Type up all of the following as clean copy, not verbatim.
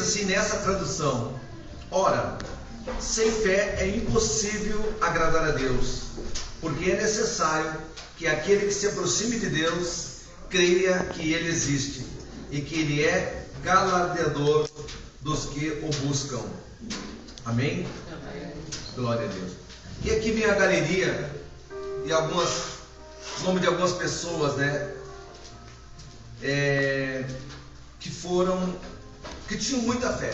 assim nessa tradução: ora, sem fé é impossível agradar a Deus, porque é necessário que aquele que se aproxime de Deus creia que Ele existe e que Ele é galardeador dos que o buscam. Amém? Glória a Deus. E aqui vem a galeria e nome de algumas pessoas, né? Que tinham muita fé.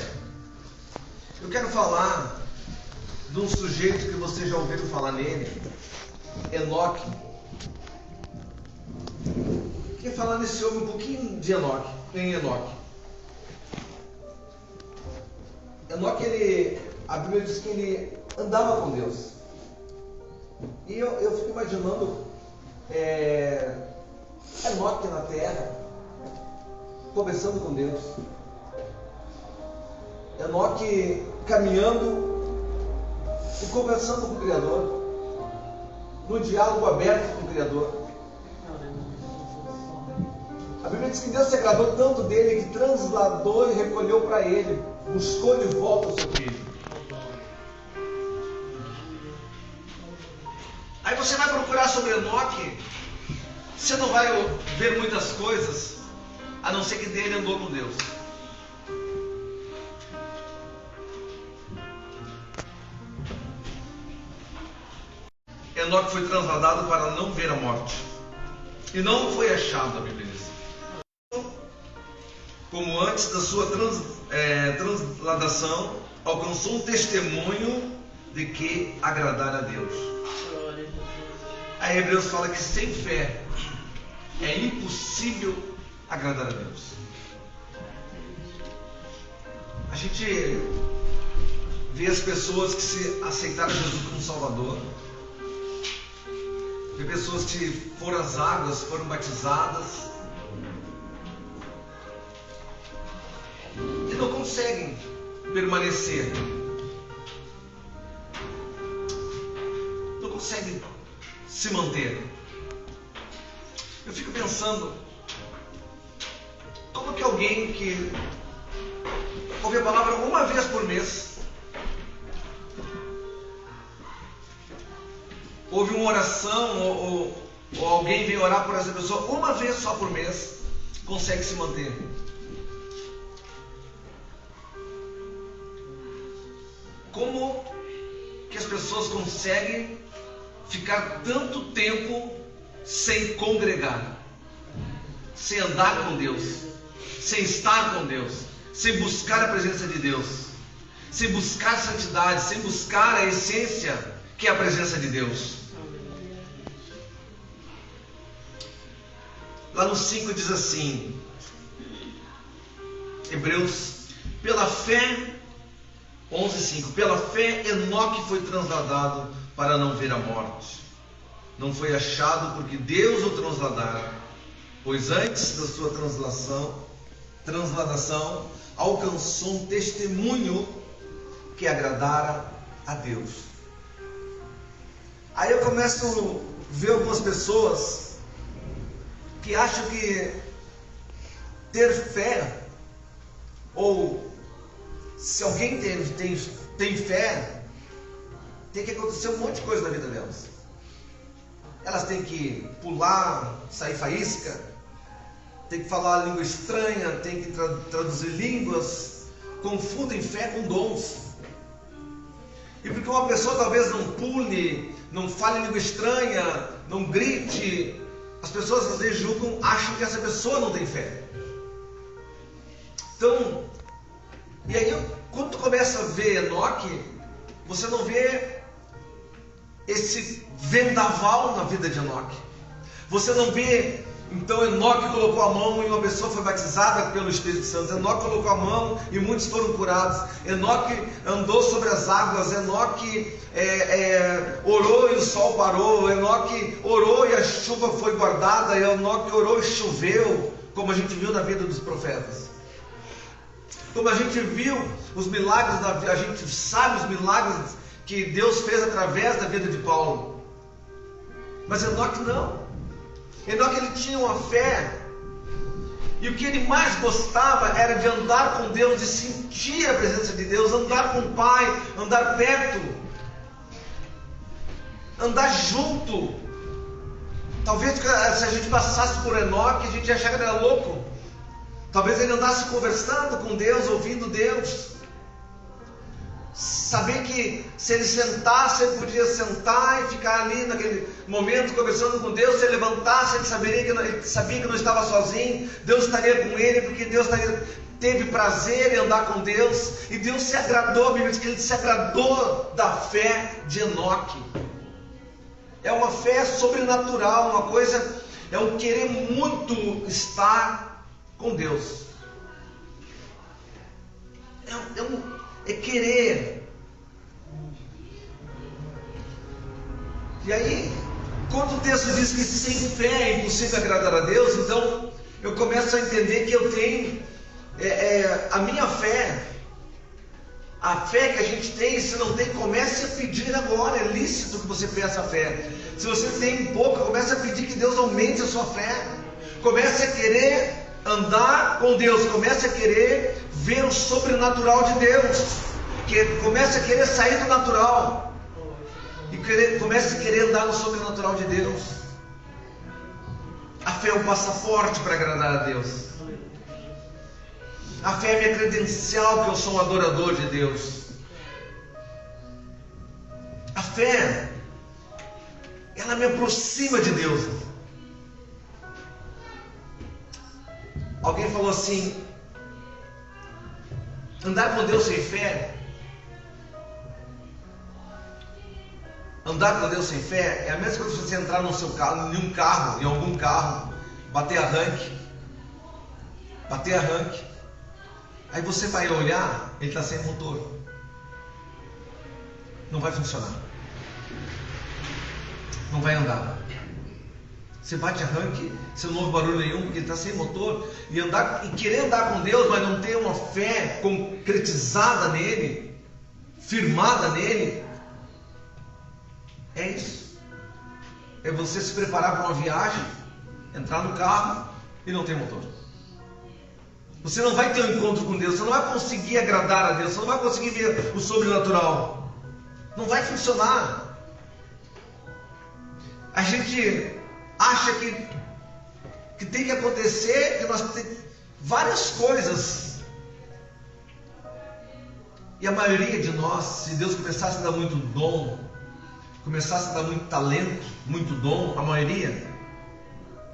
Eu quero falar de um sujeito que vocês já ouviram falar nele, Enoque. Quer falar nesse homem um pouquinho de Enoque? Quem é Enoque? Enoque, a Bíblia diz que ele andava com Deus. E eu fico imaginando Enoque na terra, conversando com Deus. Enoque caminhando e conversando com o Criador, no diálogo aberto com o Criador. A Bíblia diz que Deus se agradou tanto dele que transladou e recolheu para ele, buscou de volta o seu filho. Aí você vai procurar sobre Enoque, você não vai ver muitas coisas, a não ser que dele andou com Deus. Enoque foi transladado para não ver a morte, e não foi achado, a Bíblia diz. Como antes da sua transladação, alcançou um testemunho de que agradar a Deus. Aí Hebreus fala que sem fé é impossível agradar a Deus. A gente vê as pessoas que se aceitaram Jesus como Salvador, vê pessoas que foram às águas, foram batizadas, e não conseguem permanecer, não conseguem se manter. Eu fico pensando, como que alguém que ouve a palavra uma vez por mês, ouve uma oração ou alguém vem orar por essa pessoa uma vez só por mês, consegue se manter? Como que as pessoas conseguem ficar tanto tempo sem congregar, sem andar com Deus, sem estar com Deus, sem buscar a presença de Deus, sem buscar santidade, sem buscar a essência que é a presença de Deus? Lá no 5 diz assim, Hebreus, pela fé, 11:5, pela fé Enoque foi transladado para não ver a morte. Não foi achado porque Deus o transladara, pois antes da sua transladação alcançou um testemunho que agradara a Deus. Aí eu começo a ver algumas pessoas que acham que ter fé, ou se alguém tem fé, tem que acontecer um monte de coisa na vida delas. Elas têm que pular, sair faísca, tem que falar língua estranha, tem que traduzir línguas, confundem fé com dons. E porque uma pessoa talvez não pule, não fale língua estranha, não grite, as pessoas às vezes julgam, acham que essa pessoa não tem fé. Então, e aí quando tu começa a ver Enoque, você não vê esse vendaval na vida de Enoque. Você não vê, então Enoque colocou a mão e uma pessoa foi batizada pelo Espírito Santo. Enoque colocou a mão e muitos foram curados. Enoque andou sobre as águas. Enoque orou e o sol parou. Enoque orou e a chuva foi guardada. Enoque orou e choveu, como a gente viu na vida dos profetas. Como a gente viu os milagres da vida, a gente sabe os milagres que Deus fez através da vida de Paulo. Mas Enoque não. Enoque, ele tinha uma fé E o que ele mais gostava era de andar com Deus, de sentir a presença de Deus, andar com o Pai, andar perto, andar junto. Talvez se a gente passasse por Enoque, a gente ia achar que ele era louco. Talvez ele andasse conversando com Deus, ouvindo Deus. Saber que se ele sentasse, ele podia sentar e ficar ali naquele momento conversando com Deus. Se ele levantasse, ele sabia que não estava sozinho. Deus estaria com ele, porque Deus teve prazer em andar com Deus. E Deus se agradou, a Bíblia diz que ele se agradou da fé de Enoque. É uma fé sobrenatural, uma coisa, é um querer muito estar com Deus. É querer. E aí, quando o texto diz que sem fé é impossível agradar a Deus, então eu começo a entender que eu tenho a minha fé. A fé que a gente tem, se não tem, comece a pedir agora. É lícito que você peça a fé. Se você tem pouca, comece a pedir que Deus aumente a sua fé. Comece a querer andar com Deus. Comece a querer ver o sobrenatural de Deus. Comece a querer sair do natural. E comece a querer andar no sobrenatural de Deus. A fé é um passaporte para agradar a Deus. A fé é minha credencial que eu sou um adorador de Deus. A fé, ela me aproxima de Deus. Alguém falou assim: andar com Deus sem fé, andar com Deus sem fé é a mesma coisa que você entrar no seu carro, em algum carro, bater arranque, aí você vai olhar, ele está sem motor, não vai funcionar, não vai andar. Você bate arranque, você não ouve barulho nenhum, porque ele está sem motor. E querer andar com Deus, mas não ter uma fé concretizada nele, firmada nele, é isso. É você se preparar para uma viagem, entrar no carro e não ter motor. Você não vai ter um encontro com Deus, você não vai conseguir agradar a Deus, você não vai conseguir ver o sobrenatural. Não vai funcionar. A gente acha que tem que acontecer, que nós temos várias coisas. E a maioria de nós, se Deus começasse a dar muito dom, começasse a dar muito talento, muito dom, a maioria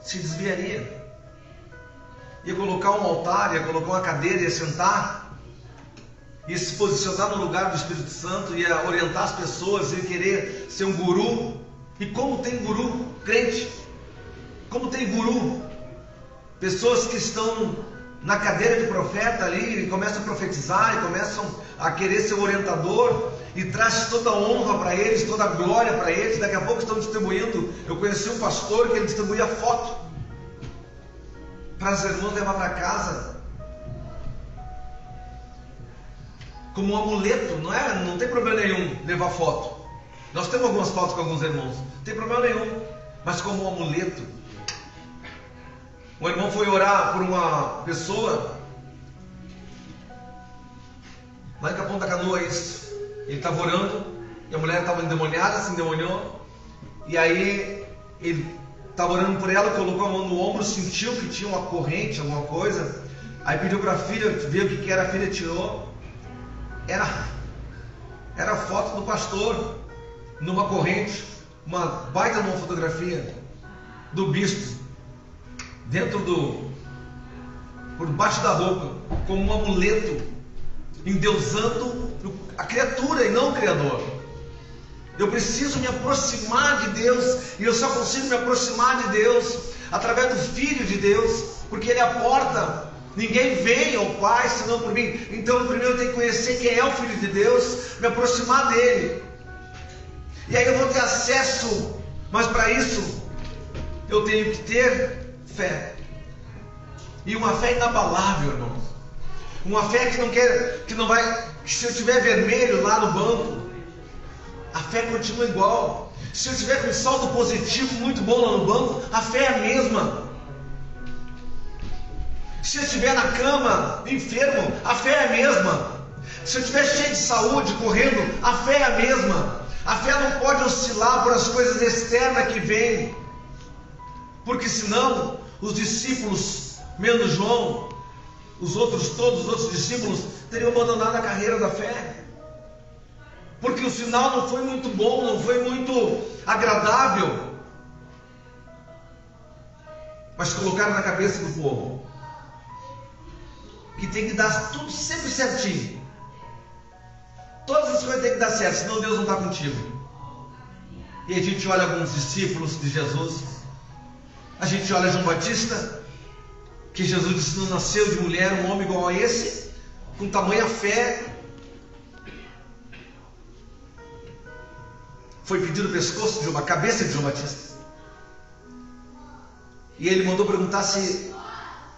se desviaria. Ia colocar um altar, ia colocar uma cadeira, ia sentar, ia se posicionar no lugar do Espírito Santo, ia orientar as pessoas, ia querer ser um guru. E como tem guru crente? Como tem guru? Pessoas que estão na cadeira de profeta ali, e começam a profetizar, e começam a querer ser orientador, e traz toda a honra para eles, toda a glória para eles. Daqui a pouco estão distribuindo. Eu conheci um pastor que ele distribuía foto para os irmãos levar para casa, como um amuleto. Não tem problema nenhum levar foto. Nós temos algumas fotos com alguns irmãos, não tem problema nenhum, mas como um amuleto. Um irmão foi orar por uma pessoa lá em Capão da Canoa, isso. Ele estava orando e a mulher estava endemoniada, se endemoniou, e aí ele estava orando por ela, colocou a mão no ombro, sentiu que tinha uma corrente, alguma coisa, aí pediu para a filha ver o que era, a filha tirou, era a foto do pastor numa corrente, uma baita numa fotografia do bispo, por baixo da roupa, como um amuleto, endeusando a criatura e não o Criador. Eu preciso me aproximar de Deus, e eu só consigo me aproximar de Deus através do Filho de Deus, porque Ele é a porta. Ninguém vem ao Pai senão por mim. Então primeiro eu tenho que conhecer quem é o Filho de Deus, me aproximar dele, e aí eu vou ter acesso. Mas para isso eu tenho que ter fé, e uma fé inabalável, irmãos. Uma fé que não vai, se eu tiver vermelho lá no banco, a fé continua igual. Se eu tiver com um saldo positivo muito bom lá no banco, a fé é a mesma. Se eu estiver na cama, enfermo, a fé é a mesma. Se eu estiver cheio de saúde, correndo, a fé é a mesma. A fé não pode oscilar por as coisas externas que vêm, porque senão os discípulos, menos João, todos os outros discípulos teriam abandonado a carreira da fé, porque o final não foi muito bom, não foi muito agradável. Mas colocaram na cabeça do povo que tem que dar tudo sempre certinho. Todas as coisas tem que dar certo, senão Deus não está contigo. E a gente olha alguns discípulos de Jesus, a gente olha João Batista, que Jesus disse não nasceu de mulher um homem igual a esse, com tamanha fé. Foi pedido o pescoço de uma cabeça de João Batista. E ele mandou perguntar se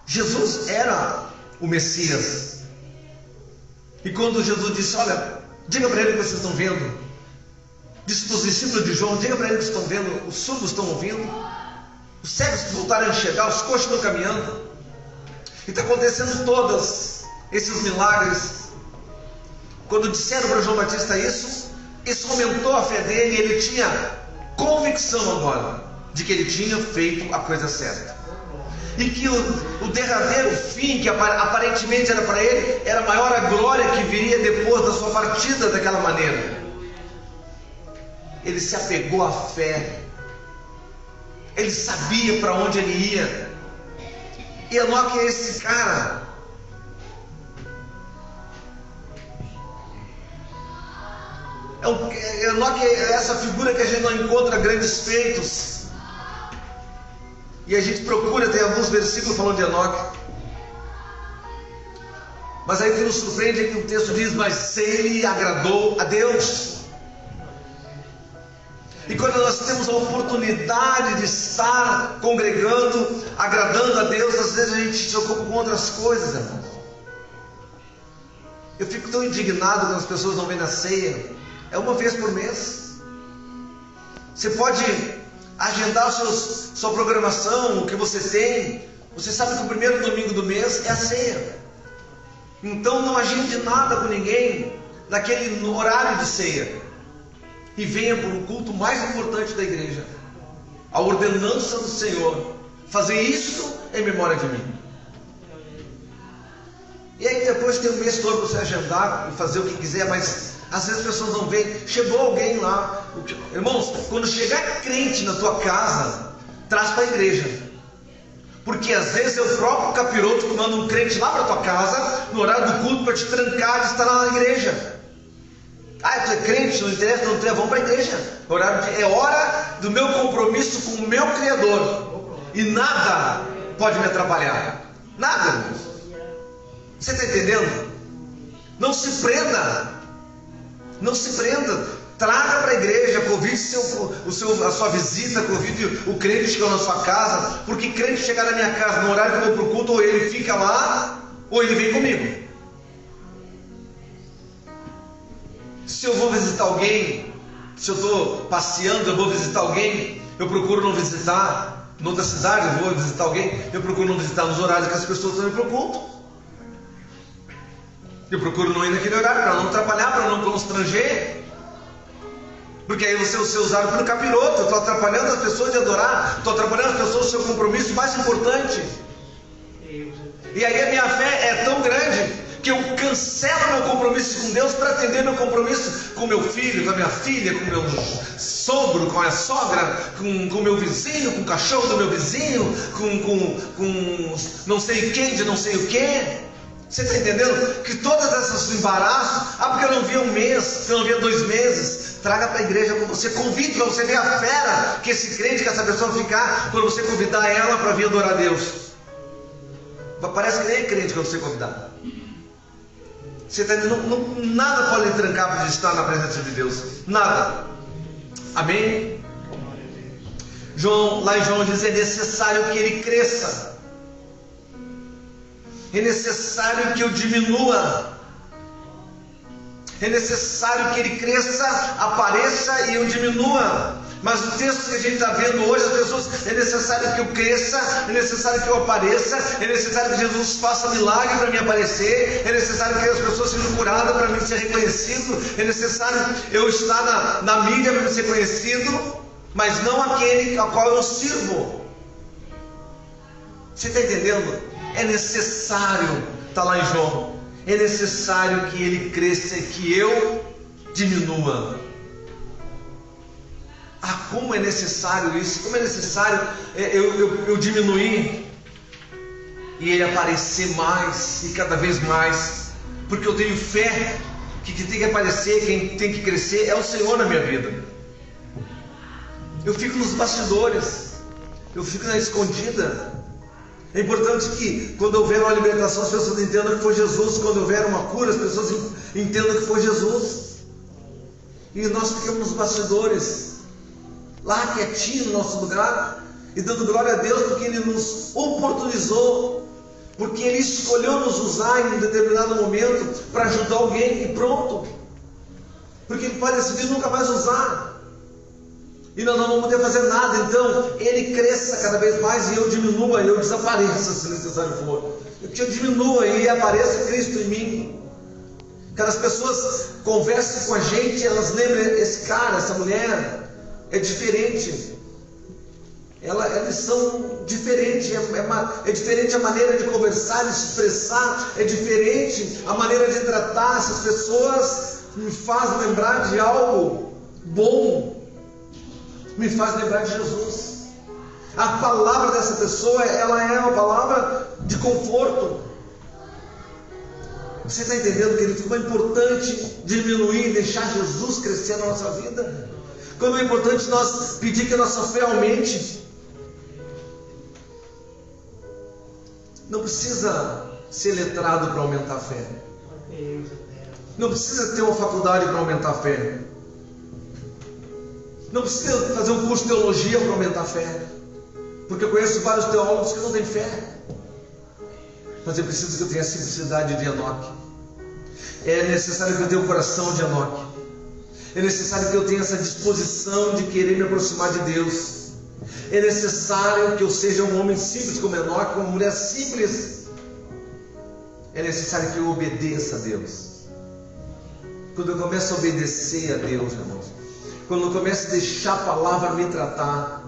Jesus era o Messias. E quando Jesus disse, olha, diga para ele o que vocês estão vendo. Disse para os discípulos de João, diga para ele o que estão vendo. Os surdos estão ouvindo, os cegos voltaram a enxergar, os coxos estão caminhando. E está acontecendo todos esses milagres. Quando disseram para João Batista isso aumentou a fé dele, e ele tinha convicção agora de que ele tinha feito a coisa certa. E que o derradeiro fim, que aparentemente era para ele, era maior a glória que viria depois da sua partida daquela maneira. Ele se apegou à fé. Ele sabia para onde ele ia. E Enoque é esse cara. Enoque é essa figura que a gente não encontra grandes feitos. E a gente procura, tem alguns versículos falando de Enoque. Mas aí o que nos surpreende é que o texto diz, mas ele agradou a Deus. E quando nós temos a oportunidade de estar congregando, agradando a Deus, às vezes a gente se ocupa com outras coisas, irmãos. Eu fico tão indignado quando as pessoas não vêm na ceia. É uma vez por mês. Você pode agendar sua programação, o que você tem. Você sabe que o primeiro domingo do mês é a ceia. Então não agende nada com ninguém naquele horário de ceia. E venha para o culto mais importante da igreja, a ordenança do Senhor. Fazer isso em memória de mim. E aí depois tem o mês todo para você agendar e fazer o que quiser, mas às vezes as pessoas não veem. Chegou alguém lá. Irmãos, quando chegar crente na tua casa, traz para a igreja. Porque às vezes é o próprio capiroto que manda um crente lá para a tua casa, no horário do culto, para te trancar de estar lá na igreja. Ah, tu é crente, não interessa, não interessa, vamos para a igreja. É hora do meu compromisso com o meu Criador. E nada pode me atrapalhar. Nada, irmãos. Você está entendendo? Não se prenda. Não se prenda. Traga para a igreja, convide a sua visita, convide o crente chegar na sua casa. Porque crente chegar na minha casa no horário que eu vou para o culto, ou ele fica lá, ou ele vem comigo. Se eu vou visitar alguém, se eu estou passeando, eu vou visitar alguém, eu procuro não visitar. Em outra cidade eu vou visitar alguém, eu procuro não visitar nos horários que as pessoas estão indo para o culto. Eu procuro não ir naquele horário para não atrapalhar, para não constranger. Porque aí você é usado pelo capiroto. Eu estou atrapalhando as pessoas de adorar, estou atrapalhando as pessoas do seu compromisso mais importante. E aí a minha fé é tão grande que eu cancelo meu compromisso com Deus para atender meu compromisso com meu filho, com a minha filha, com meu sogro, com a minha sogra, com o meu vizinho, com o cachorro do meu vizinho, com não sei quem de não sei o que. Você está entendendo? Que todas essas embaraços, porque eu não vi um mês, eu não vi 2 meses, traga para a igreja com você, convide para você ver a fera que esse crente, que essa pessoa ficar, quando você convidar ela para vir adorar a Deus. Parece que nem é crente quando você convidar. Você está entendendo? Nada pode lhe trancar para estar na presença de Deus. Nada. Amém? Lá em João diz, é necessário que ele cresça. É necessário que eu diminua. É necessário que ele cresça, apareça e eu diminua. Mas o texto que a gente está vendo hoje, as pessoas, é necessário que eu cresça, é necessário que eu apareça, é necessário que Jesus faça milagre para mim aparecer, é necessário que as pessoas sejam curadas para mim ser reconhecido, é necessário eu estar na mídia para ser conhecido, mas não aquele ao qual eu sirvo. Você está entendendo? É necessário, está lá em João, é necessário que ele cresça e que eu diminua. Ah, como é necessário isso, como é necessário eu diminuir e ele aparecer mais e cada vez mais, porque eu tenho fé que quem tem que aparecer, quem tem que crescer é o Senhor na minha vida. Eu fico nos bastidores, eu fico na escondida. É importante que quando houver uma libertação as pessoas entendam que foi Jesus, quando houver uma cura as pessoas entendam que foi Jesus, e nós ficamos nos bastidores, lá quietinho no nosso lugar, e dando glória a Deus porque Ele nos oportunizou, porque Ele escolheu nos usar em um determinado momento para ajudar alguém, e pronto, porque Ele pode decidir nunca mais usar, e nós não vamos poder fazer nada. Então Ele cresça cada vez mais e eu diminua, eu desapareça se necessário for, que eu diminua e apareça Cristo em mim. Cada as pessoas conversam com a gente, elas lembram, esse cara, essa mulher é diferente, eles são diferentes, é diferente a maneira de conversar, de se expressar, é diferente a maneira de tratar. Essas pessoas me faz lembrar de algo bom, me faz lembrar de Jesus. A palavra dessa pessoa, ela é uma palavra de conforto. Você está entendendo, querido, como é importante diminuir, deixar Jesus crescer na nossa vida? Como é importante nós pedir que a nossa fé aumente. Não precisa ser letrado para aumentar a fé. Não precisa ter uma faculdade para aumentar a fé. Não precisa fazer um curso de teologia para aumentar a fé. Porque eu conheço vários teólogos que não têm fé. Mas eu preciso que eu tenha a simplicidade de Enoque. É necessário que eu tenha o coração de Enoque. É necessário que eu tenha essa disposição de querer me aproximar de Deus. É necessário que eu seja um homem simples como Enoque, uma mulher simples. É necessário que eu obedeça a Deus. Quando eu começo a obedecer a Deus, irmãos, quando eu começo a deixar a palavra me tratar,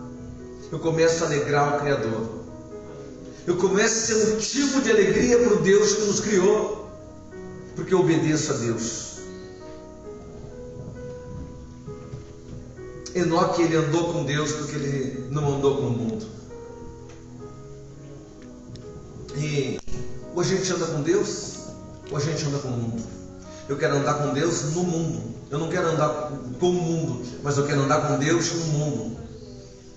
eu começo a alegrar o Criador. Eu começo a ser motivo de alegria para o Deus que nos criou, porque eu obedeço a Deus. Enoque, ele andou com Deus porque ele não andou com o mundo. E ou a gente anda com Deus, ou a gente anda com o mundo. Eu quero andar com Deus no mundo. Eu não quero andar com o mundo, mas eu quero andar com Deus no mundo.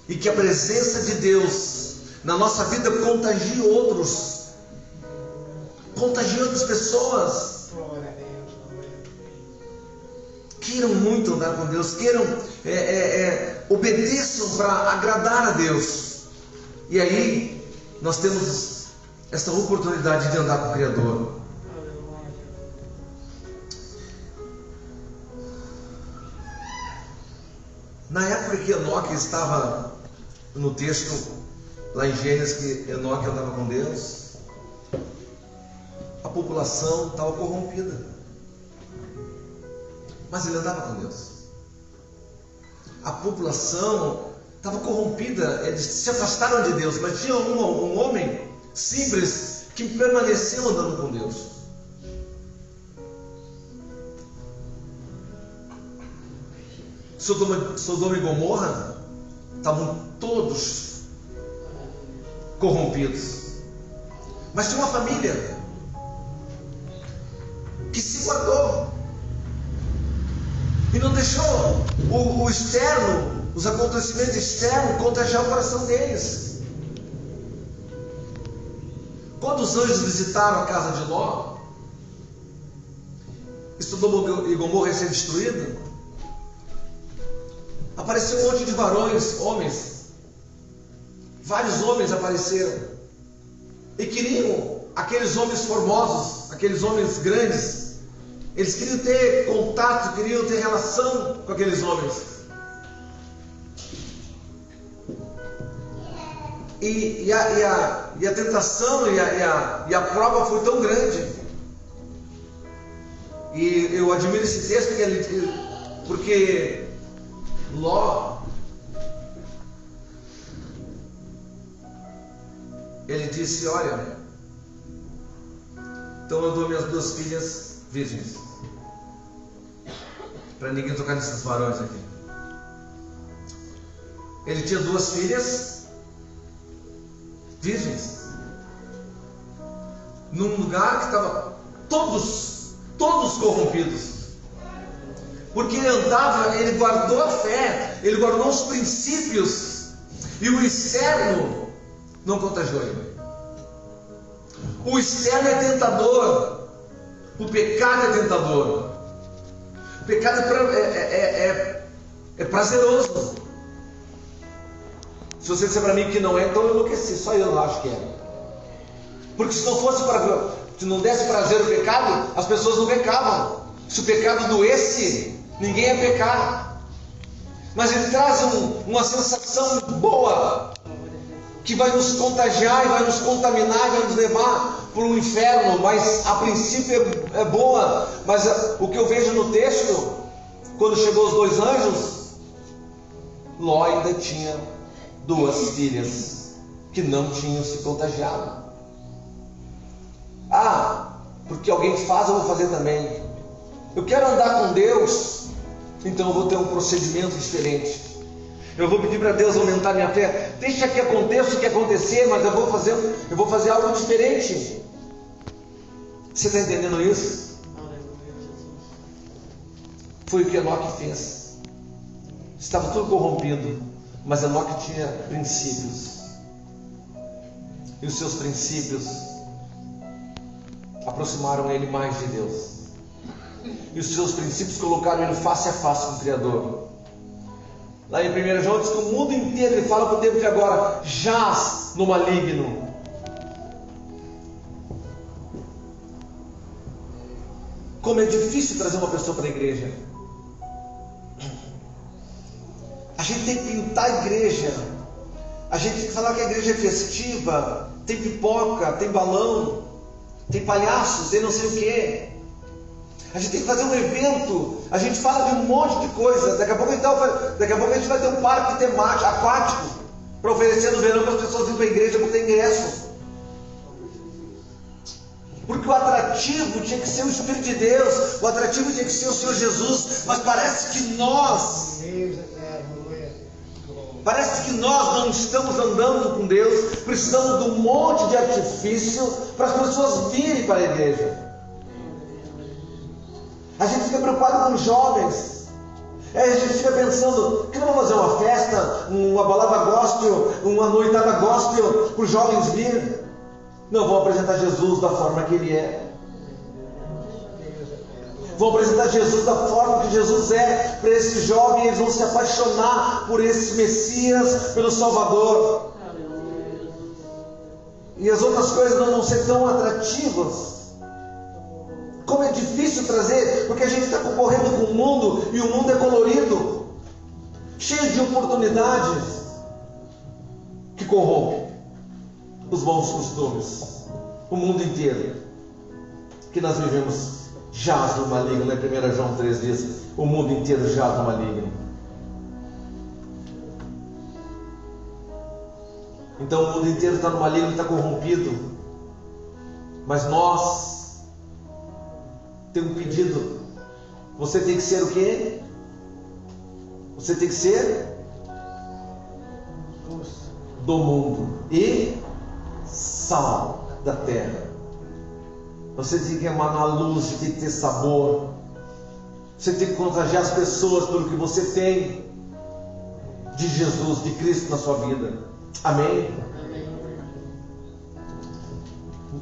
E que a presença de Deus na nossa vida contagie outros. Contagie outras pessoas. Queiram muito andar com Deus, queiram, obedeçam para agradar a Deus. E aí nós temos essa oportunidade de andar com o Criador. Na época que Enoque estava no texto lá em Gênesis, que Enoque andava com Deus, a população estava corrompida. Mas ele andava com Deus. A população estava corrompida, eles se afastaram de Deus, mas tinha um homem simples que permaneceu andando com Deus. Sodoma e Gomorra estavam todos corrompidos, mas tinha uma família que se guardou e não deixou o externo, os acontecimentos externos contagiar o coração deles. Quando os anjos visitaram a casa de Ló, e Sodoma e Gomorra ia ser destruída, apareceu um monte de varões, homens, vários homens apareceram, e queriam, aqueles homens formosos, aqueles homens grandes, eles queriam ter contato, queriam ter relação com aqueles homens. E a tentação e a prova foi tão grande. E eu admiro esse texto porque Ló, ele disse: olha, então eu dou minhas 2 filhas virgens, para ninguém tocar nesses varões aqui. Ele tinha 2 filhas virgens, num lugar que estava todos corrompidos, porque ele guardou a fé, ele guardou os princípios, e o externo não contagiou ele. O externo é tentador, o pecado é tentador, o pecado é prazeroso. Se você disser para mim que não é, então eu enlouqueci, só eu acho que é. Porque se não desse prazer o pecado, as pessoas não pecavam. Se o pecado doesse, ninguém ia pecar. Mas ele traz uma sensação boa, que vai nos contagiar, e vai nos contaminar, e vai nos levar para o inferno. Mas a princípio é boa. Mas o que eu vejo no texto, quando chegou os 2 anjos, Ló ainda tinha 2 filhas que não tinham se contagiado. Porque alguém faz, eu vou fazer também. Eu quero andar com Deus, então eu vou ter um procedimento diferente. Eu vou pedir para Deus aumentar minha fé. Deixa que aconteça o que acontecer, mas eu vou fazer algo diferente. Você está entendendo isso? Foi o que Enoque fez. Estava tudo corrompido, mas Enoque tinha princípios, e os seus princípios aproximaram ele mais de Deus, e os seus princípios colocaram ele face a face com o Criador. Lá em 1 João diz que o mundo inteiro, ele fala para o tempo de agora, jaz no maligno. Como é difícil trazer uma pessoa para a igreja. A gente tem que pintar a igreja, a gente tem que falar que a igreja é festiva, tem pipoca, tem balão, tem palhaços, tem não sei o que. A gente tem que fazer um evento, a gente fala de um monte de coisa. Daqui a pouco a gente vai ter um parque temático, aquático, para oferecer no verão para as pessoas virem para a igreja por ter ingresso. Porque o atrativo tinha que ser o Espírito de Deus, o atrativo tinha que ser o Senhor Jesus, mas parece que nós não estamos andando com Deus, precisamos de um monte de artifício para as pessoas virem para a igreja. A gente fica preocupado com os jovens, a gente fica pensando que não vamos fazer uma festa, uma balada gospel, uma noitada gospel para os jovens virem. Não, vão apresentar Jesus da forma que Ele é. Vão apresentar Jesus da forma que Jesus é para esse jovem. Eles vão se apaixonar por esse Messias, pelo Salvador. E as outras coisas não vão ser tão atrativas. Como é difícil trazer, porque a gente está concorrendo com o mundo, e o mundo é colorido, cheio de oportunidades que corrompem os bons costumes. O mundo inteiro que nós vivemos jaz no maligno, né? 1 João 3 diz: o mundo inteiro jaz no maligno. Então o mundo inteiro está no maligno, está corrompido. Mas nós temos um pedido. Você tem que ser o quê? Você tem que ser do mundo e sal da terra. Você tem que emanar luz, você tem que ter sabor. Você tem que contagiar as pessoas pelo que você tem de Jesus, de Cristo na sua vida. Amém?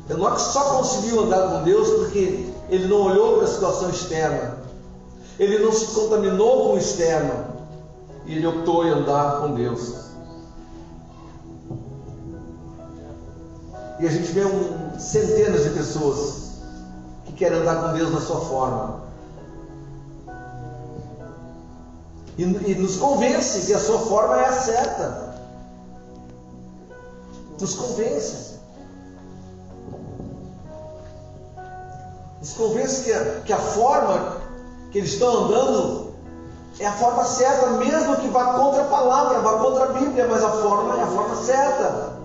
Enoque só conseguiu andar com Deus porque ele não olhou para a situação externa, ele não se contaminou com o externo, e ele optou em andar com Deus. E a gente vê centenas de pessoas que querem andar com Deus na sua forma, e nos convence que a sua forma é a certa. Nos convence. Nos convence que a forma que eles estão andando é a forma certa, mesmo que vá contra a palavra, vá contra a Bíblia, mas a forma é a forma certa.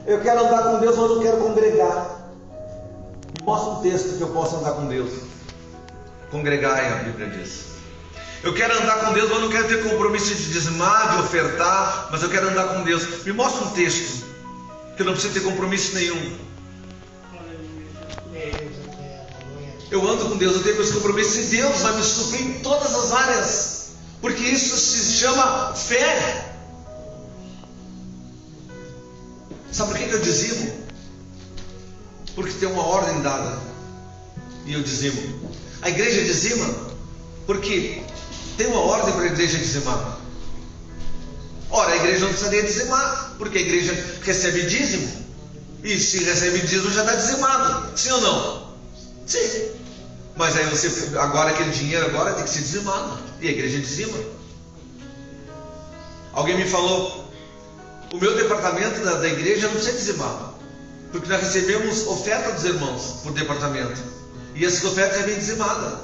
Eu quero andar com Deus, mas eu quero congregar. Me mostra um texto que eu possa andar com Deus. Congregai, a Bíblia diz. Eu quero andar com Deus, mas eu não quero ter compromisso de dizimar, de ofertar, mas eu quero andar com Deus. Me mostra um texto que eu não preciso ter compromisso nenhum. Eu ando com Deus, eu tenho meus compromissos, e Deus vai me suprir em todas as áreas, porque isso se chama fé. Sabe por que eu dizimo? Porque tem uma ordem dada, e eu dizimo. A igreja dizima porque tem uma ordem para a igreja dizimar. Ora, a igreja não precisaria dizimar, porque a igreja recebe dízimo, e se recebe dízimo já está dizimado, sim ou não? Sim. Mas aí agora aquele dinheiro agora tem que ser dizimado, e a igreja dizima. Alguém me falou, o meu departamento da igreja não precisa dizimar, porque nós recebemos oferta dos irmãos por departamento, e essas ofertas já vêm dizimadas.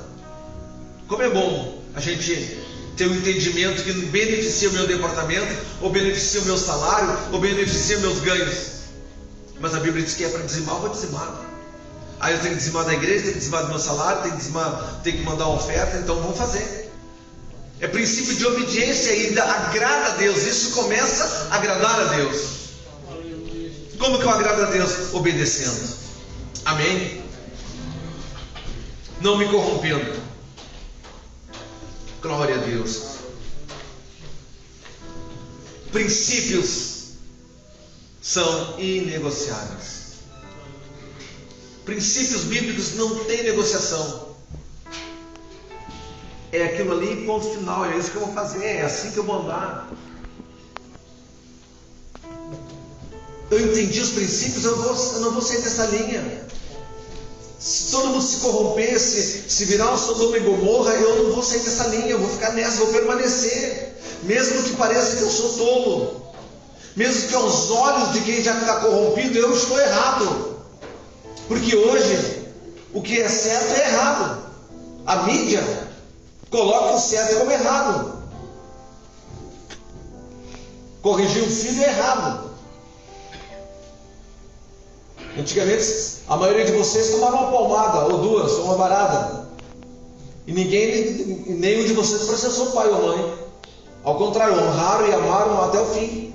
Como é bom a gente ter um entendimento que beneficia o meu departamento, ou beneficia o meu salário, ou beneficia meus ganhos. Mas a Bíblia diz que é para dizimar, eu vou dizimar. Aí eu tenho que dizimar da igreja, tenho que dizimar do meu salário, tenho que mandar uma oferta, então vamos fazer. É princípio de obediência e agrada a Deus. Isso começa a agradar a Deus. Como que eu agrado a Deus? Obedecendo. Amém? Não me corrompendo. Glória a Deus. Princípios são inegociáveis. Princípios bíblicos não tem negociação. É aquilo ali, ponto final. É isso que eu vou fazer, é assim que eu vou andar. Eu entendi os princípios, eu não vou sair dessa linha. Se todo mundo se corrompesse, se virar um Sodoma e Gomorra, eu não vou sair dessa linha, eu vou ficar nessa, vou permanecer. Mesmo que pareça que eu sou tolo, mesmo que aos olhos de quem já está corrompido eu estou errado. Porque hoje o que é certo é errado. A mídia coloca o certo como errado. Corrigir um filho é errado. Antigamente a maioria de vocês tomava uma palmada, ou duas, ou uma varada, e nenhum de vocês processou pai ou mãe. Ao contrário, honraram e amaram até o fim.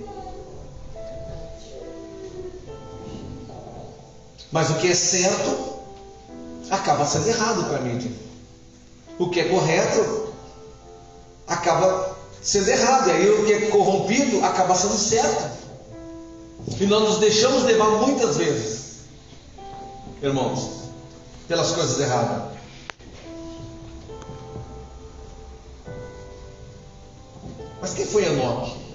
Mas o que é certo acaba sendo errado para a mídia. O que é correto acaba sendo errado. E aí o que é corrompido acaba sendo certo. E nós nos deixamos levar muitas vezes, irmãos, pelas coisas erradas. Mas quem foi Enoque?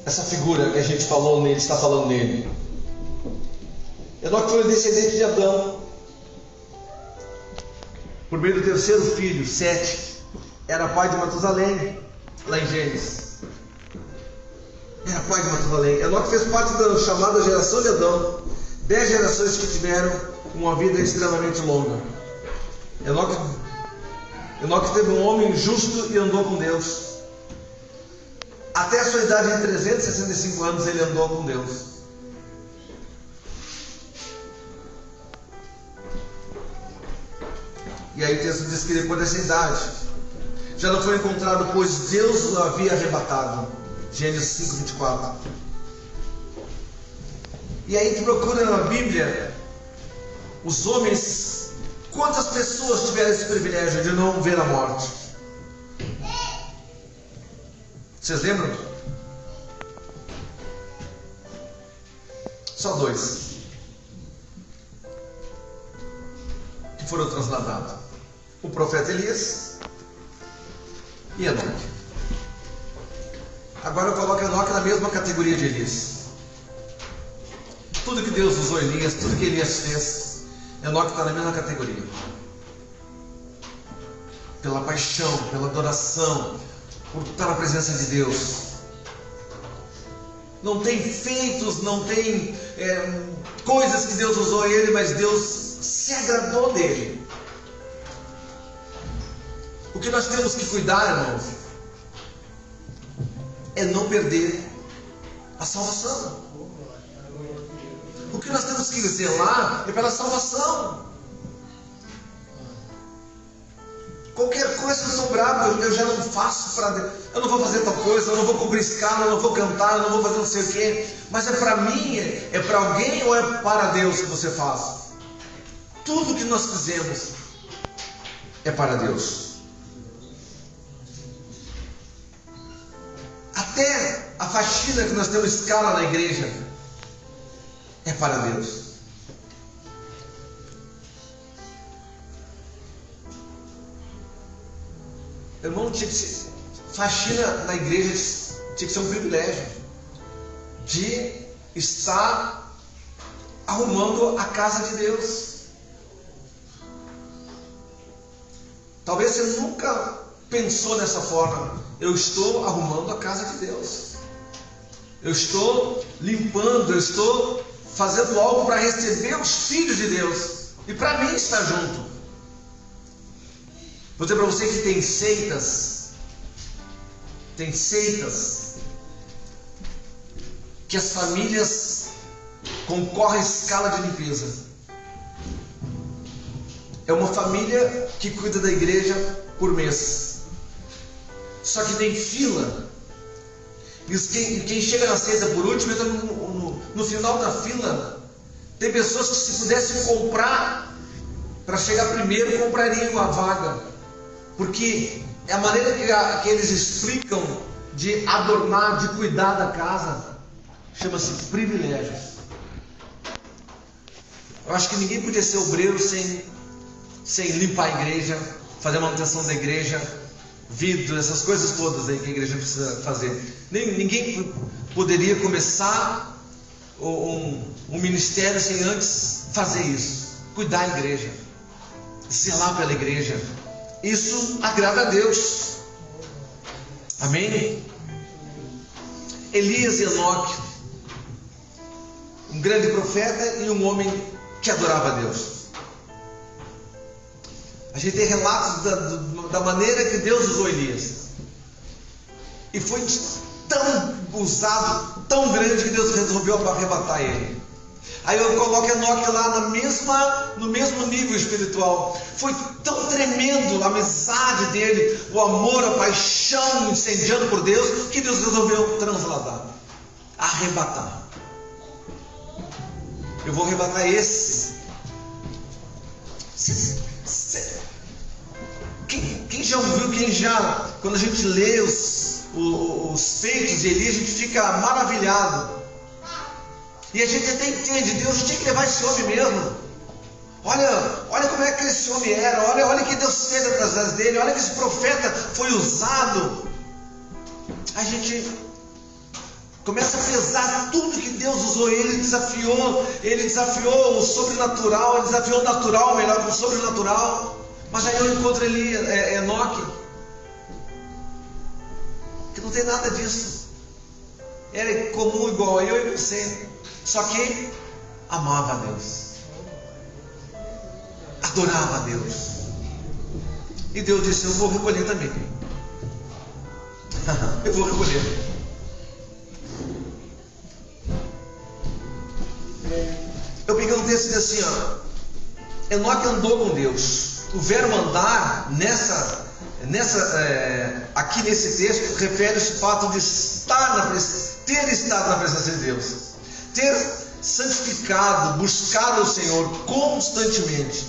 Essa figura que a gente falou nele, está falando nele. Enoque foi o descendente de Adão. Por meio do terceiro filho, Sete, era pai de Matusalém, lá em Gênesis. Era pai de Matusalém. Enoque fez parte da chamada geração de Adão. 10 gerações que tiveram uma vida extremamente longa. Enoque teve um homem justo e andou com Deus. Até a sua idade de 365 anos ele andou com Deus. E aí o texto diz que depois dessa idade já não foi encontrado, pois Deus o havia arrebatado. Gênesis 5:24. E aí tu procura na Bíblia os homens, quantas pessoas tiveram esse privilégio de não ver a morte? Vocês lembram? Só 2 que foram transladados: o profeta Elias e Enoque. Agora eu coloco Enoque na mesma categoria de Elias. Tudo que Deus usou Elias, tudo que Elias fez, Enoque está na mesma categoria. Pela paixão, pela adoração, por estar na presença de Deus. Não tem feitos, não tem coisas que Deus usou ele, mas Deus se agradou dele. O que nós temos que cuidar, irmãos, é não perder a salvação. O que nós temos que zelar é pela salvação. Qualquer coisa que eu sou bravo, eu já não faço para Deus. Eu não vou fazer tal coisa, eu não vou cobrir escala, eu não vou cantar, eu não vou fazer não sei o quê. Mas é para mim, é para alguém ou é para Deus que você faz? Tudo que nós fizemos é para Deus. Até a faxina que nós temos escala na igreja é para Deus. Irmão, faxina na igreja tinha que ser um privilégio de estar arrumando a casa de Deus. Talvez você nunca pensou dessa forma. Eu estou arrumando a casa de Deus. Eu estou limpando, eu estou fazendo algo para receber os filhos de Deus e para mim estar junto. Vou dizer para você que tem seitas que as famílias concorrem à escala de limpeza. É uma família que cuida da igreja por mês, só que tem fila, e quem chega na seita por último entra no final da fila. Tem pessoas que, se pudessem comprar para chegar primeiro, comprariam a vaga, porque é a maneira que eles explicam de adornar, de cuidar da casa, chama-se privilégio. Eu acho que ninguém podia ser obreiro sem limpar a igreja, fazer a manutenção da igreja, vidro, essas coisas todas aí que a igreja precisa fazer. Ninguém poderia começar um ministério sem antes fazer isso, cuidar da igreja, zelar pela igreja. Isso agrada a Deus. Amém? Elias e Enoque, um grande profeta e um homem que adorava a Deus. A gente tem relatos da maneira que Deus usou Elias, e foi tão usado, tão grande, que Deus resolveu arrebatar ele. Aí eu coloco Enoque lá no mesmo nível espiritual. Foi tão tremendo a amizade dele, o amor, a paixão incendiando por Deus, que Deus resolveu transladar, arrebatar. Eu vou arrebatar esse. Quem já ouviu, quando a gente lê os feitos de Elias, a gente fica maravilhado. E a gente até entende, Deus tinha que levar esse homem mesmo. Olha como é que esse homem era, olha que Deus fez através dele, olha que esse profeta foi usado. A gente começa a pesar tudo que Deus usou. Ele desafiou o sobrenatural, ele desafiou o natural, melhor que o sobrenatural. Mas aí eu encontro Enoque, que não tem nada disso. Era comum igual a eu e você, só que amava a Deus, adorava a Deus. E Deus disse: eu vou recolher também. Eu vou recolher. Eu peguei um texto assim, Enoque andou com Deus. O verbo andar aqui nesse texto refere-se ao fato de ter estado na presença de Deus, ter santificado, buscado o Senhor constantemente.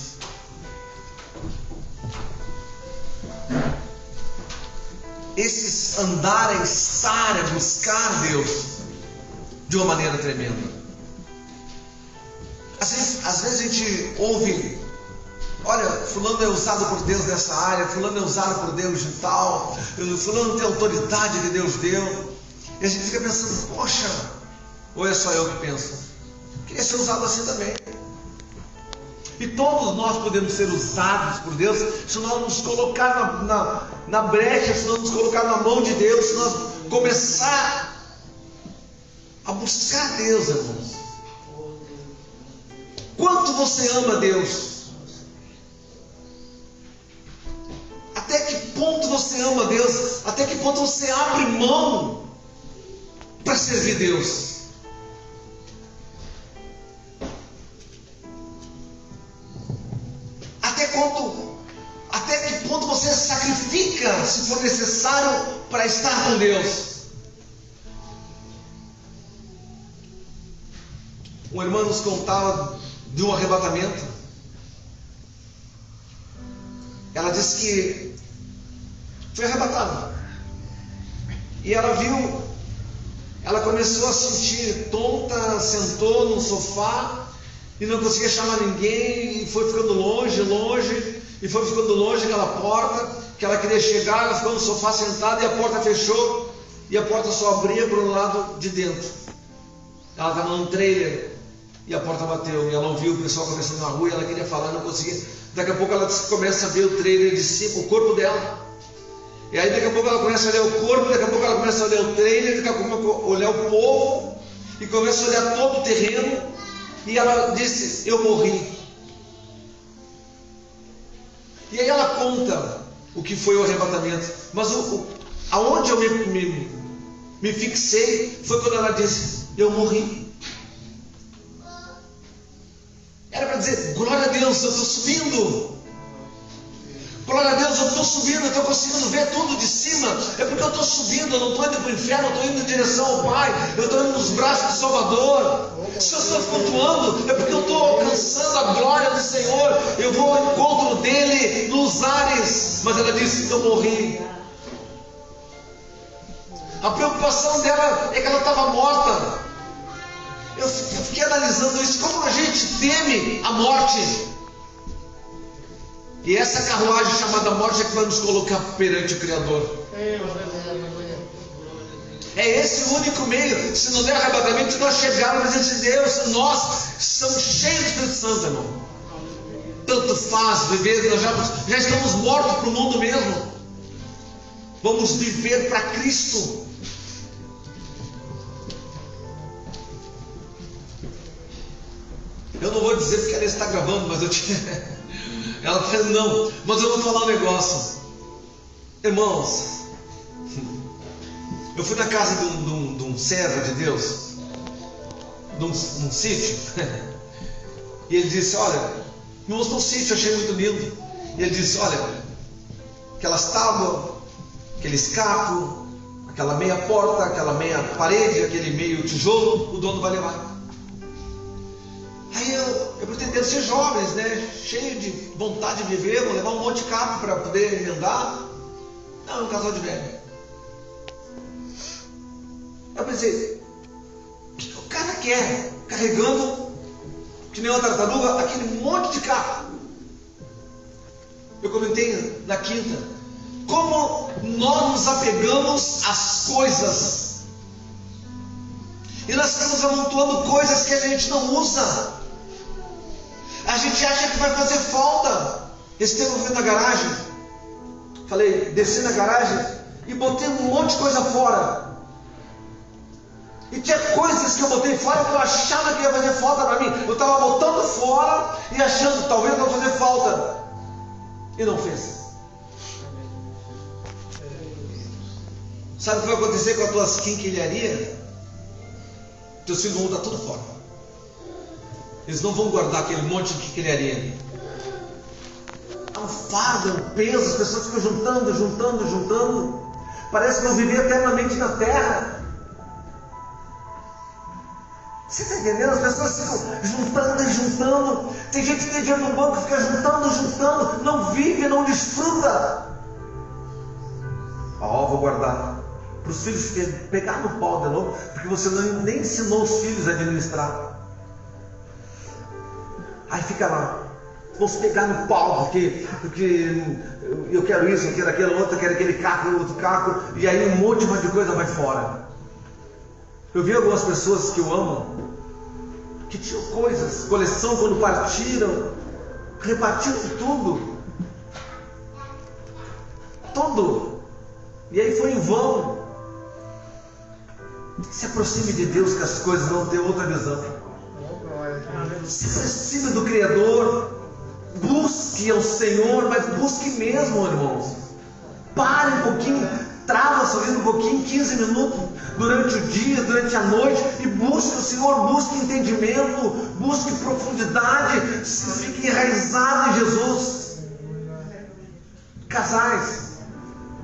Esse andar é estar, é buscar Deus de uma maneira tremenda. Às vezes a gente ouve: olha, fulano é usado por Deus nessa área, fulano é usado por Deus de tal, fulano tem autoridade que Deus deu. E a gente fica pensando: poxa, ou é só eu que penso? Queria ser usado assim também. E todos nós podemos ser usados por Deus se nós nos colocar na brecha, se nós nos colocar na mão de Deus, se nós começar a buscar Deus, irmãos. Quanto você ama Deus? Até que ponto você ama Deus? Até que ponto você abre mão para servir Deus? Até que ponto você sacrifica, se for necessário, para estar com Deus? Uma irmã nos contava de um arrebatamento. Ela disse que foi arrebatada. E ela viu, ela começou a se sentir tonta, sentou num sofá e não conseguia chamar ninguém, e foi ficando longe, e foi ficando longe aquela porta, que ela queria chegar, ela ficou no sofá sentada e a porta fechou, e a porta só abria para o lado de dentro. Ela estava num trailer, e a porta bateu, e ela ouviu o pessoal conversando na rua, e ela queria falar, não conseguia. Daqui a pouco ela começa a ver o trailer de cima, o corpo dela. E aí daqui a pouco ela começa a olhar o corpo, daqui a pouco ela começa a olhar o trailer, daqui a pouco olhar o povo, e começa a olhar todo o terreno, e ela disse, eu morri. E aí ela conta o que foi o arrebatamento, mas aonde eu me fixei foi quando ela disse, eu morri. Era para dizer, glória a Deus, eu estou subindo. Glória a Deus, eu estou subindo, eu estou conseguindo ver tudo de cima. É porque eu estou subindo, eu não estou indo para o inferno, eu estou indo em direção ao Pai, eu estou indo nos braços do Salvador. Se eu estou flutuando, é porque eu estou alcançando a glória do Senhor. Eu vou ao encontro dele nos ares. Mas ela disse, eu morri. A preocupação dela é que ela estava morta. Eu fiquei analisando isso, como a gente teme a morte. E essa carruagem chamada morte é que vai nos colocar perante o Criador. É esse o único meio. Se não der arrebatamento, nós chegarmos na presença de Deus. Nós somos cheios do Espírito Santo, irmão. Tanto faz viver, nós já estamos mortos para o mundo mesmo. Vamos viver para Cristo. Eu não vou dizer porque ela está gravando, mas eu tinha... Ela falou, não, mas eu vou falar um negócio. Irmãos, eu fui na casa de um servo de Deus, num sítio, e ele disse, olha, me mostrou um sítio, achei muito lindo. E ele disse, olha, aquelas tábuas, aquele escapo, aquela meia porta, aquela meia parede, aquele meio tijolo, o dono vai levar. Aí eu pretendendo ser jovens, né? Cheio de vontade de viver, vou levar um monte de carro para poder emendar. Não, é um casal de velho. Eu pensei, o que o cara quer? Carregando, que nem uma tartaruga, aquele monte de carro. Eu comentei na quinta, como nós nos apegamos às coisas. E nós estamos amontoando coisas que a gente não usa. A gente acha que vai fazer falta. Esse tempo eu fui na garagem. Falei, desci na garagem e botei um monte de coisa fora. E tinha coisas que eu botei fora que eu achava que ia fazer falta para mim. Eu estava botando fora e achando, talvez não fazer falta. E não fez. Sabe o que vai acontecer com as tuas quinquilharias? Teus filhos vão botar tudo fora. Eles não vão guardar aquele monte de quinquilharia. É um fardo, é um peso, as pessoas ficam juntando. Parece que vão viver eternamente na terra. Você está entendendo? As pessoas ficam juntando. Tem gente que tem dinheiro no banco, fica juntando, não vive, não desfruta. Vou guardar. Para os filhos pegar no pau de novo, porque você nem ensinou os filhos a administrar. Aí fica lá, vamos pegar no pau, porque eu quero isso, eu quero aquilo, outro, eu quero aquele carro, outro carro, e aí um monte de coisa vai fora. Eu vi algumas pessoas que eu amo, que tinham coisas, coleção, quando partiram, repartiram tudo. E aí foi em vão. Se aproxime de Deus, que as coisas vão ter outra visão. Se aproxime do Criador. Busque ao Senhor, mas busque mesmo, irmãos. Pare um pouquinho, trava sua vida um pouquinho, 15 minutos durante o dia, durante a noite, e busque o Senhor, busque entendimento, busque profundidade, fique enraizado em Jesus. Casais,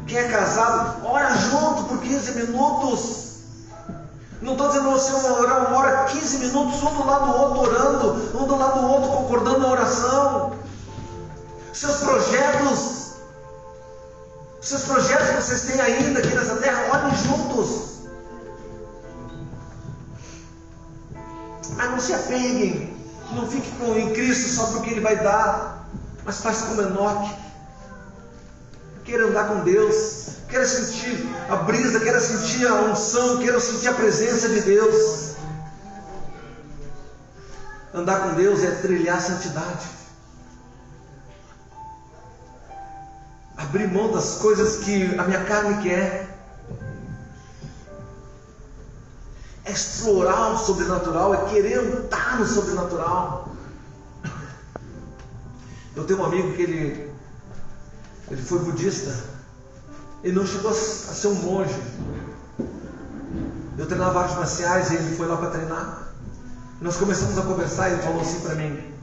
quem é casado, ora junto por 15 minutos. Não estou dizendo você orar uma hora, 15 minutos, um do lado do outro orando, um do lado do outro concordando na oração. Seus projetos que vocês têm ainda aqui nessa terra, olhem juntos. Mas não se apeguem, não fique em Cristo só porque Ele vai dar, mas faça como Enoque. Queira andar com Deus, queira sentir a brisa, queira sentir a unção, queira sentir a presença de Deus. Andar com Deus é trilhar a santidade. Abrir mão das coisas que a minha carne quer. É explorar o sobrenatural, é querer andar no sobrenatural. Eu tenho um amigo que ele foi budista. Ele não chegou a ser um monge. Eu treinava artes marciais e ele foi lá para treinar. Nós começamos a conversar e ele falou assim para mim: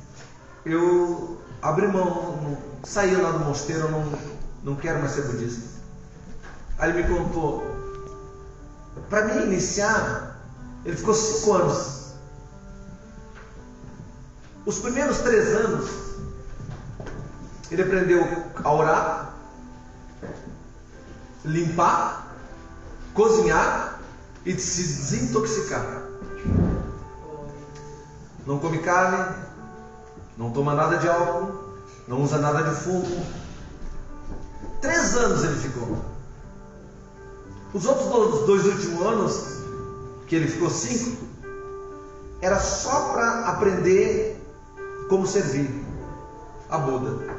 eu abri mão, saí lá do mosteiro, eu não quero mais ser budista. Aí ele me contou. Para mim iniciar, ele ficou 5 anos. Os primeiros 3 anos, ele aprendeu a orar, limpar, cozinhar e se desintoxicar. Não come carne, não toma nada de álcool, não usa nada de fumo. 3 anos ele ficou. Os outros 2 últimos anos, que ele ficou 5, era só para aprender como servir a Buda.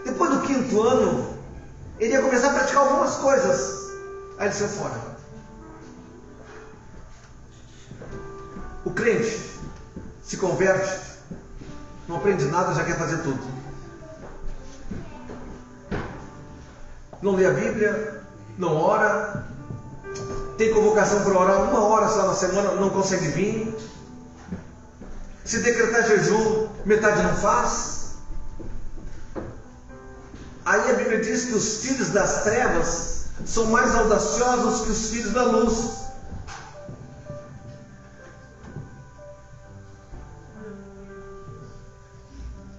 Depois do 5º ano, ele ia começar a praticar algumas coisas. Aí ele saiu fora. O crente se converte, não aprende nada, já quer fazer tudo. Não lê a Bíblia, não ora, tem convocação para orar 1 hora só na semana, não consegue vir. Se decretar jejum, metade não faz. Aí a Bíblia diz que os filhos das trevas são mais audaciosos que os filhos da luz.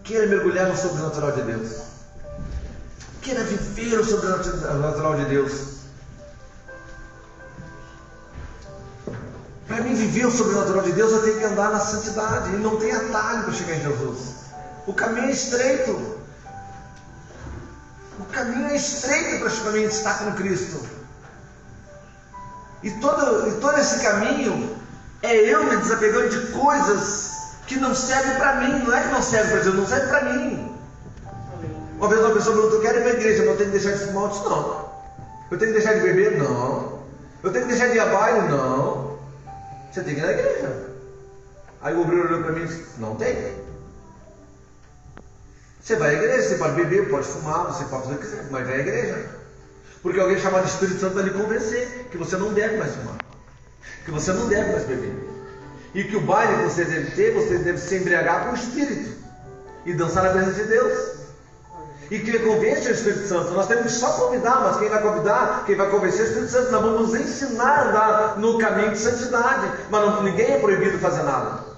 Queira mergulhar no sobrenatural de Deus. Queira viver o sobrenatural de Deus. Para mim viver o sobrenatural de Deus, eu tenho que andar na santidade. E não tem atalho para chegar em Jesus. O caminho é estreito. O caminho é estreito para mim estar com Cristo. E todo esse caminho é eu me desapegando de coisas que não servem para mim. Não é que não serve para Deus, não serve para mim. Uma vez uma pessoa perguntou: eu quero ir para a igreja, mas eu tenho que deixar de fumar? Eu disse: não. Eu tenho que deixar de beber? Não. Eu tenho que deixar de ir a baile? Não. Você tem que ir na igreja. Aí o obreiro olhou para mim e disse: não tem. Você vai à igreja, você pode beber, pode fumar, você pode fazer o que quiser, mas vai à igreja. Porque alguém chamado Espírito Santo vai lhe convencer que você não deve mais fumar, que você não deve mais beber. E que o baile que você deve ter, você deve se embriagar com o Espírito e dançar na presença de Deus. E que convence o Espírito Santo. Nós temos que só convidar, mas quem vai convidar, quem vai convencer é o Espírito Santo. Nós vamos nos ensinar a andar no caminho de santidade, mas ninguém é proibido fazer nada.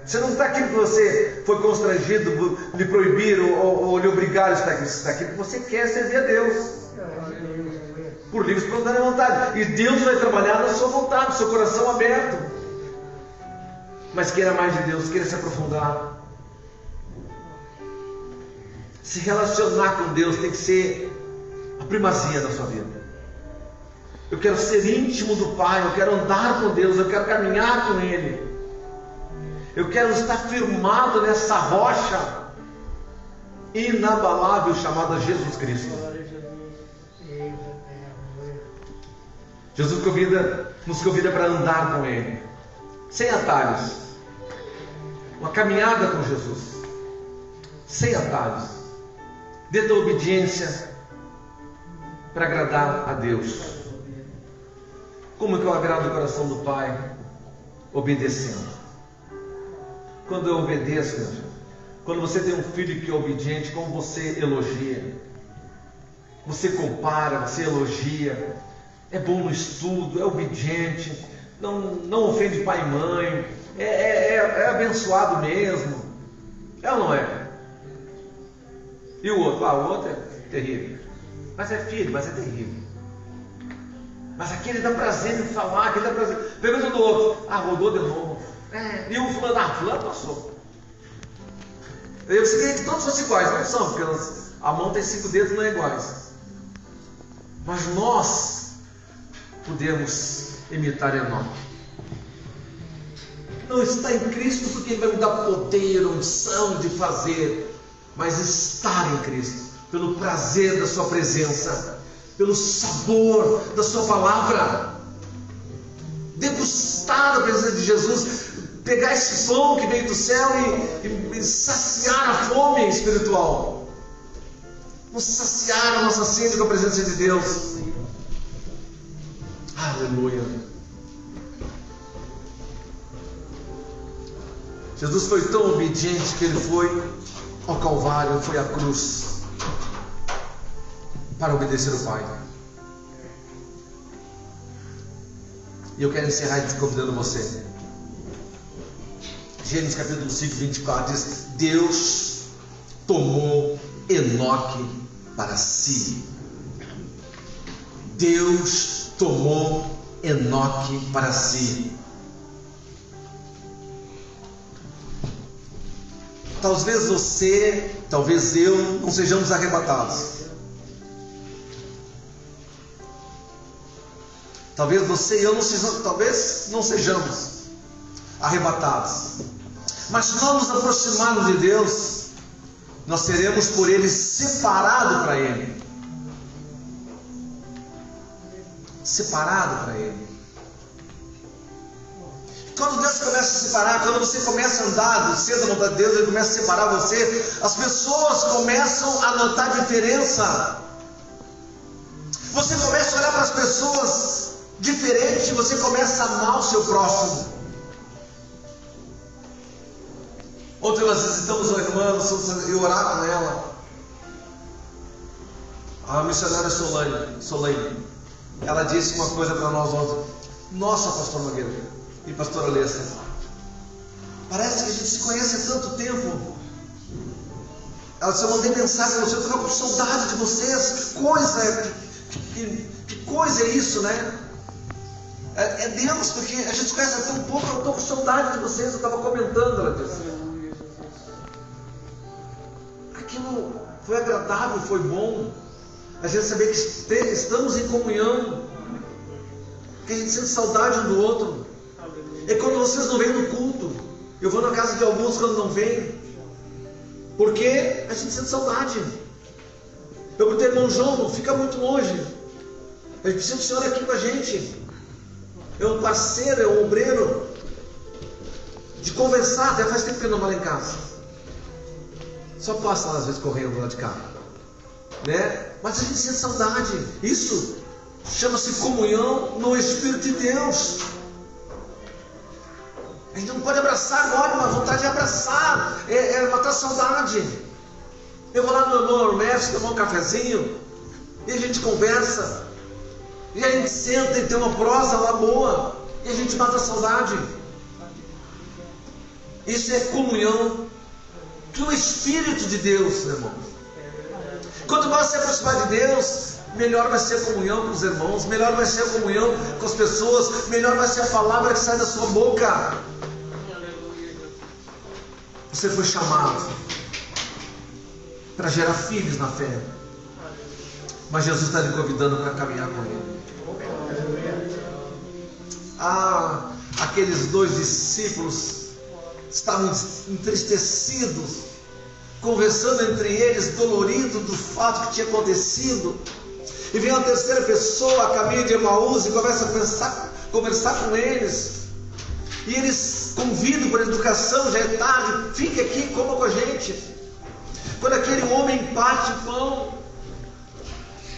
Você não está aqui porque você foi constrangido, lhe proibiram ou lhe obrigaram a estar aqui. Você está aqui porque você quer servir a Deus, por livre e espontânea vontade. E Deus vai trabalhar na sua vontade, no seu coração aberto. Mas queira mais de Deus, queira se aprofundar. Se relacionar com Deus tem que ser a primazia da sua vida. Eu quero ser íntimo do Pai, eu quero andar com Deus, eu quero caminhar com Ele. Eu quero estar firmado nessa rocha. inabalável chamada Jesus Cristo. Jesus nos convida para andar com Ele, sem atalhos. Uma caminhada com Jesus, sem atalhos, dentro da obediência, para agradar a Deus. Como que eu agrado o coração do Pai? Obedecendo. Quando eu obedeço, meu filho, quando você tem um filho que é obediente, como você elogia, você compara, você elogia, é bom no estudo, é obediente, não ofende pai e mãe, é abençoado mesmo, é ou não é? E o outro? O outro é terrível, mas é filho, mas é terrível. Mas aquele dá prazer em falar, aquele dá prazer. Pergunta do outro, rodou de novo. E o fulano, fulano passou. Eu queria que todos fossem iguais, não são, porque a mão tem 5 dedos, não é iguais. Mas nós podemos imitar Enoque. Não está em Cristo porque Ele vai me dar poder, unção de fazer, mas estar em Cristo, pelo prazer da sua presença, pelo sabor da sua palavra, degustar a presença de Jesus, pegar esse pão que veio do céu e saciar a fome espiritual, vamos saciar a nossa sede com a presença de Deus. Aleluia. Jesus foi tão obediente que Ele foi ao Calvário, foi à cruz, para obedecer o Pai. E eu quero encerrar convidando você. Gênesis capítulo 5, 24 diz: Deus tomou Enoque para si. Deus tomou Enoque para si. Talvez você, talvez eu, não sejamos arrebatados. Talvez você e eu não sejamos arrebatados. Mas se nós nos aproximarmos de Deus, nós seremos por Ele separados para Ele. Separado para Ele. Quando Deus começa a separar, quando você começa a andar do centro da vontade de Deus, Ele começa a separar você, as pessoas começam a notar a diferença. Você começa a olhar para as pessoas diferente, você começa a amar o seu próximo. Ontem nós visitamos uma irmã e orar com ela, a missionária Solane. Ela disse uma coisa para nós ontem: nossa, pastor Nogueira e pastora Alessa, parece que a gente se conhece há tanto tempo. Ela disse: eu mandei mensagem para você, eu estou com saudade de vocês. Que coisa é isso, né? É Deus, porque a gente se conhece há tão pouco, eu estou com saudade de vocês. Eu estava comentando, ela disse. Aquilo foi agradável, foi bom. A gente saber que estamos em comunhão, que a gente sente saudade um do outro. É quando vocês não vêm no culto. Eu vou na casa de alguns quando não vêm, porque a gente sente saudade. Eu perguntei ao irmão João, não fica muito longe, a gente precisa do Senhor aqui com a gente. É um parceiro, é um obreiro de conversar. Até faz tempo que eu não vou lá em casa, só passa lá às vezes correndo lá de cá, né? Mas a gente sente saudade. Isso chama-se comunhão no Espírito de Deus. A gente não pode abraçar agora, uma vontade de abraçar, matar a saudade. Eu vou lá no irmão Hermes tomar um cafezinho, e a gente conversa, e a gente senta e tem uma prosa lá boa, e a gente mata a saudade. Isso é comunhão do Espírito de Deus, meu irmão. Quanto mais se aproximar de Deus, melhor vai ser a comunhão com os irmãos, melhor vai ser a comunhão com as pessoas, melhor vai ser a palavra que sai da sua boca. Você foi chamado para gerar filhos na fé, mas Jesus está lhe convidando para caminhar com Ele. Aqueles 2 discípulos estavam entristecidos conversando entre eles, dolorido do fato que tinha acontecido. E vem uma terceira pessoa a caminho de Emaús e começa a conversar com eles. E eles convidam por educação, já é tarde, fique aqui, coma com a gente. Quando aquele homem parte o pão,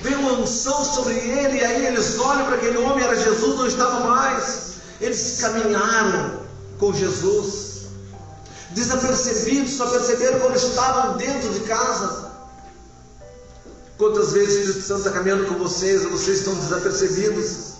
vem uma unção sobre ele, e aí eles olham para aquele homem, era Jesus, não estava mais. Eles caminharam com Jesus, desapercebidos, só perceberam quando estavam dentro de casa. Quantas vezes o Espírito Santo está caminhando com vocês, e vocês estão desapercebidos?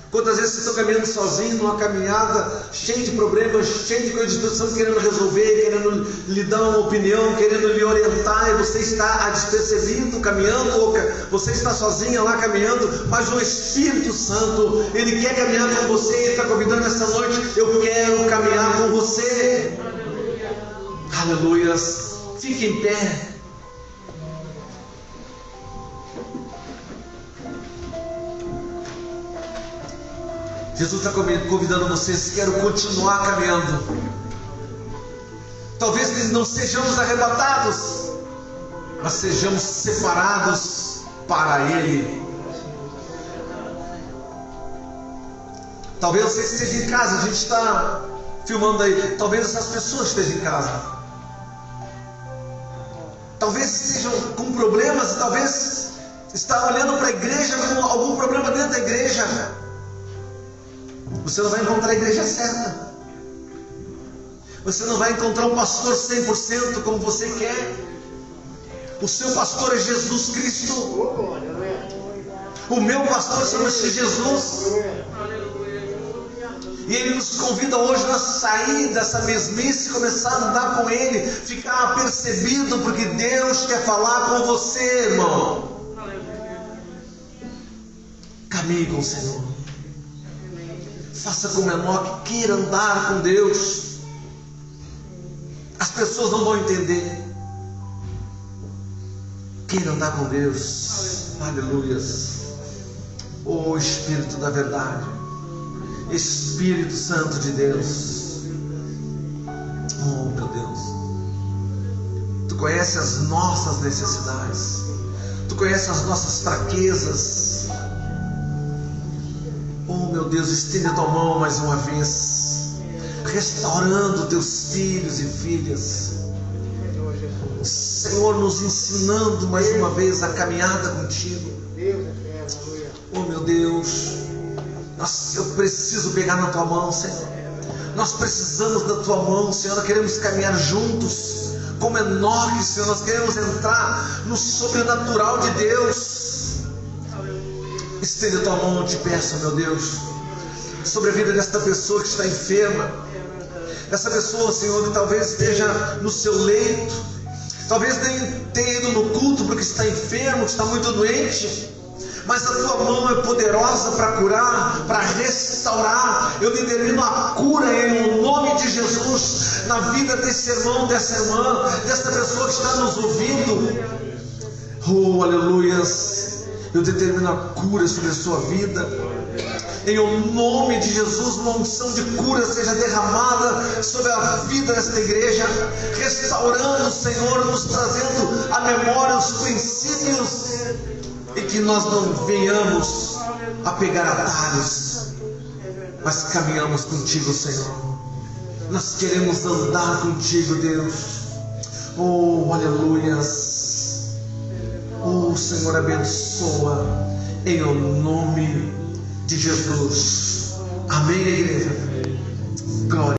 Quantas vezes vocês estão caminhando sozinhos, numa caminhada cheia de problemas, cheia de coisas de Espírito Santo querendo resolver, querendo lhe dar uma opinião, querendo lhe orientar, e você está despercebido caminhando, ou você está sozinha lá caminhando, mas o Espírito Santo, Ele quer caminhar com você, Ele está convidando essa noite, eu quero caminhar com você. Aleluias. Fique em pé. Jesus está convidando vocês, quero continuar caminhando. Talvez não sejamos arrebatados, mas sejamos separados para Ele. Talvez você esteja em casa, a gente está filmando aí, talvez essas pessoas estejam em casa. Talvez estejam com problemas, talvez está olhando para a igreja com algum problema dentro da igreja. Você não vai encontrar a igreja certa. Você não vai encontrar um pastor 100% como você quer. O seu pastor é Jesus Cristo. O meu pastor chama-se Jesus. E Ele nos convida hoje a sair dessa mesmice, começar a andar com Ele, ficar apercebido, porque Deus quer falar com você, irmão. Caminhe com o Senhor. Faça como Enoque, queira andar com Deus. As pessoas não vão entender. Queira andar com Deus. Aleluias. Oh Espírito da verdade, Espírito Santo de Deus. Oh meu Deus, Tu conheces as nossas necessidades, Tu conheces as nossas fraquezas. Oh meu Deus, estende a Tua mão mais uma vez, restaurando Teus filhos e filhas. Senhor, nos ensinando mais uma vez a caminhada contigo. Oh meu Deus, eu preciso pegar na Tua mão, Senhor. Nós precisamos da Tua mão, Senhor. Nós queremos caminhar juntos como Enoque, Senhor. Nós queremos entrar no sobrenatural de Deus. Estende a Tua mão, eu te peço, meu Deus, sobre a vida desta pessoa que está enferma. Essa pessoa, Senhor, que talvez esteja no seu leito, talvez nem tenha ido no culto porque está enfermo, está muito doente, mas a Tua mão é poderosa para curar, para restaurar. Eu determino a cura em nome de Jesus na vida desse irmão, dessa irmã, dessa pessoa que está nos ouvindo. Oh, aleluias. Eu determino a cura sobre a sua vida. Em o nome de Jesus, uma unção de cura seja derramada sobre a vida desta igreja, restaurando, Senhor, nos trazendo à memória os princípios, e que nós não venhamos a pegar atalhos, mas caminhamos contigo, Senhor. Nós queremos andar contigo, Deus. Oh, aleluias. Oh, Senhor, abençoa em o nome de Jesus. Amém, igreja. Glória.